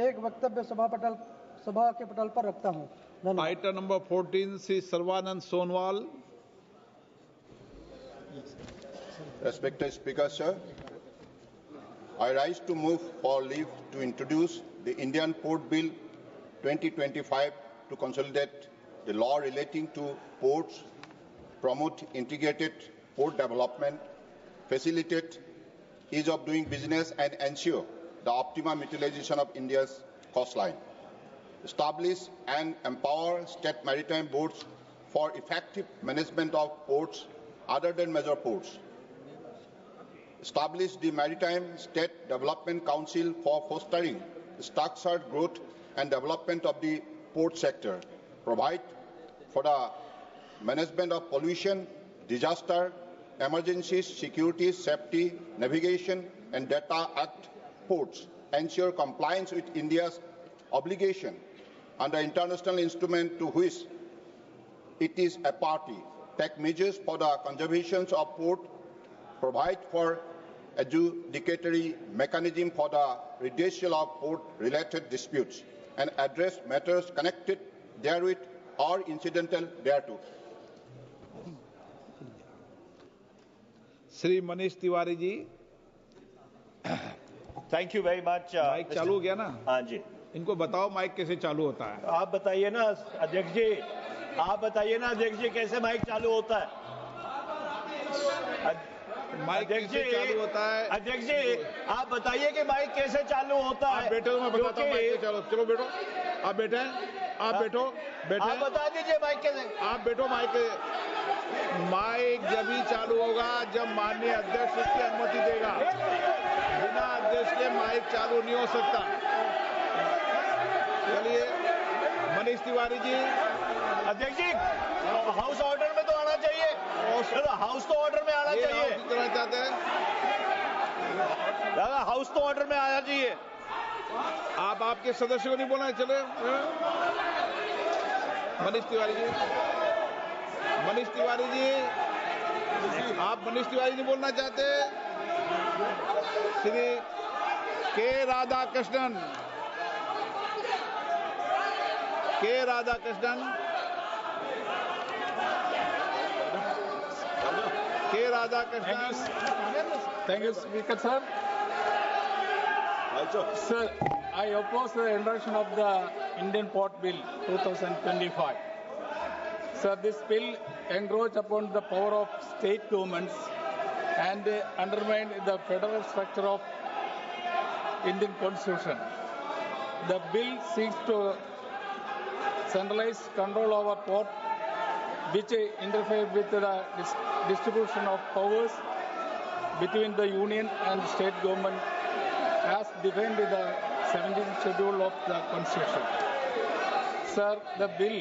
एक वक्तव्य सभा के पटल पर रखता हूं। धन्यवाद। Item number 14 Shri Sarbananda Sonowal. Respected Speaker, sir, I rise to move for leave to introduce the Indian Port Bill 2025 to consolidate the law relating to ports, promote integrated port development, facilitate ease of doing business and ensure the optimum utilization of India's coastline. Establish and empower state maritime boards for effective management of ports other than major ports. Establish the Maritime State Development Council for fostering structured growth and development of the port sector. Provide for the management of pollution, disaster, emergencies, security, safety, navigation, and data at ports. Ensure compliance with India's obligation under international instrument to which it is a party. Take measures for the conservation of port. Provide for adjudicatory mechanism for the redressal of port-related disputes and address matters connected therewith or incidental thereto. Shri Manish Tewari ji. Thank you very much. Mike चालू हो गया ना? हाँ जी। इनको बताओ mic कैसे चालू होता है। आप बताइए ना अध्यक्ष जी, आप बताइए ना अध्यक्ष जी कैसे माइक चालू होता है। माइक कैसे चालू होता है? अध्यक्ष जी आप बताइए कि माइक कैसे चालू होता है। आप बैठो, मैं बताता हूँ माइक चालू। चलो बैठो, आप बैठे, आप बैठो, बैठे। आप बता दीजिए माइक कैसे। आप बैठो। माइक जब ही चालू होगा जब माननीय अध्यक्ष उसकी अनुमति देगा। बिना अध्यक्ष के माइक चालू नहीं हो सकता। चलिए मनीष तिवारी जी। अध्यक्ष जी हाउस ऑर्डर में तो आना चाहिए। हाउस तो ऑर्डर में आना चाहिए। चाहते हैं दादा, हाउस तो ऑर्डर में आना चाहिए। आप आपके सदस्य को नहीं बोलना है। चले मनीष तिवारी जी, मनीष तिवारी जी, आप मनीष तिवारी नहीं बोलना चाहते? श्री के राधाकृष्णन, के राधाकृष्णन, के Radhakrishnan. Thank you, Speaker, sir. Sir, I oppose the introduction of the Indian Port Bill 2025. Sir, this bill encroaches upon the power of state governments and undermines the federal structure of Indian Constitution. The bill seeks to centralize control over port, which interfere with the distribution of powers between the union and state government as defined in the 17th schedule of the Constitution. Sir, the bill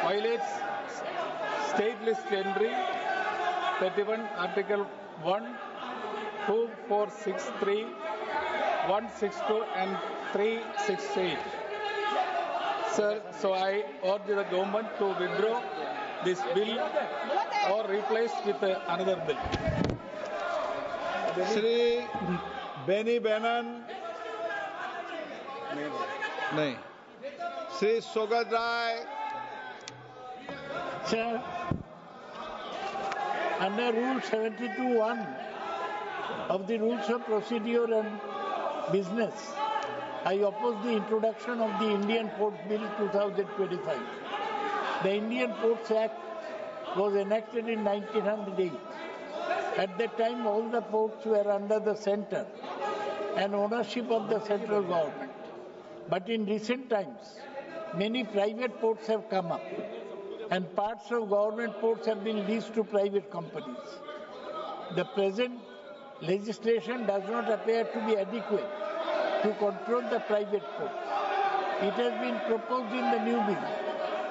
violates state list entry 31 Article 1, 2, 4, 6, 3, 162 and 368. Sir, so I urge the government to withdraw this bill or replace with another bill. Shri Beni बैनन नहीं, श्री सोगत राय। Sir, under Rule 72(1) of the Rules of Procedure and Business, I oppose the introduction of the Indian Port Bill 2025. The Indian Ports Act was enacted in 1908. At that time, all the ports were under the center and ownership of the central government. But in recent times, many private ports have come up, and parts of government ports have been leased to private companies. The present legislation does not appear to be adequate to control the private ports. It has been proposed in the new bill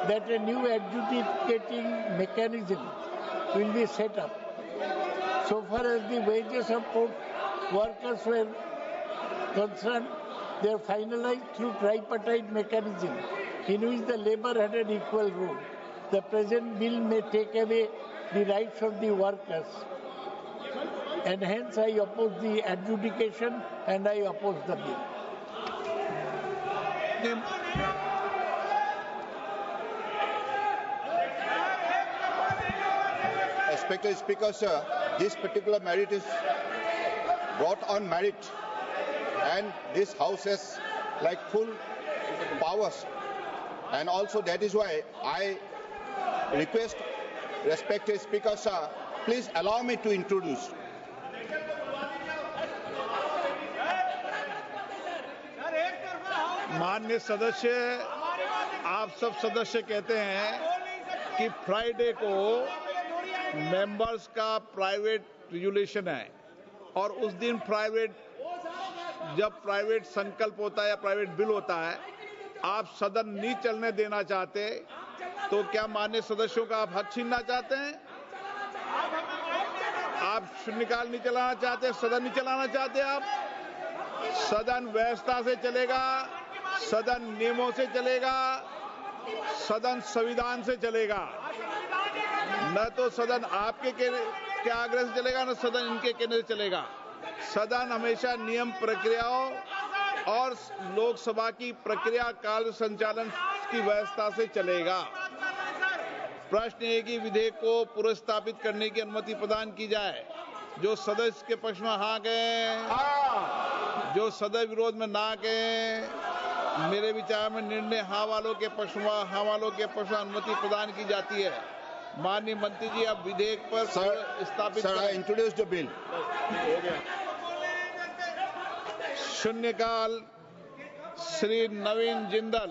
that a new adjudicating mechanism will be set up. So far as the wages of port workers were concerned, they are finalized through tripartite mechanism in which the labor had an equal role. The present bill may take away the rights of the workers, and hence I oppose the adjudication and I oppose the bill. Respected Speaker, sir, this particular merit is brought on merit, and this House has like full powers, and also that is why I request, respected Speaker, sir, please allow me to introduce. माननीय सदस्य, आप सब सदस्य कहते हैं कि Friday को members का प्राइवेट रेजुलेशन है और उस दिन जब प्राइवेट संकल्प होता है या प्राइवेट बिल होता है, आप सदन नहीं चलने देना चाहते, तो क्या माननीय सदस्यों का आप हक छीनना चाहते हैं? आप शून्यकाल नहीं चलाना चाहते, सदन नहीं चलाना चाहते? आप सदन व्यवस्था से चलेगा, सदन नियमों से चलेगा, सदन संविधान से चलेगा। न तो सदन आपके के आग्रह से चलेगा, न सदन इनके कहने से चलेगा। सदन हमेशा नियम, प्रक्रियाओं और लोकसभा की प्रक्रिया काल संचालन की व्यवस्था से चलेगा। प्रश्न है कि विधेयक को पुनर्स्थापित करने की अनुमति प्रदान की जाए। जो सदस्य के पक्ष में हाँ कहें, जो सदस्य विरोध में ना कहें। मेरे विचार में निर्णय हाँ वालों के पक्ष में, हाँ वालों के पक्ष में अनुमति प्रदान की जाती है। माननीय मंत्री जी, अब विधेयक पर स्थापित Sir, I introduce the bill. शून्यकाल श्री नवीन जिंदल।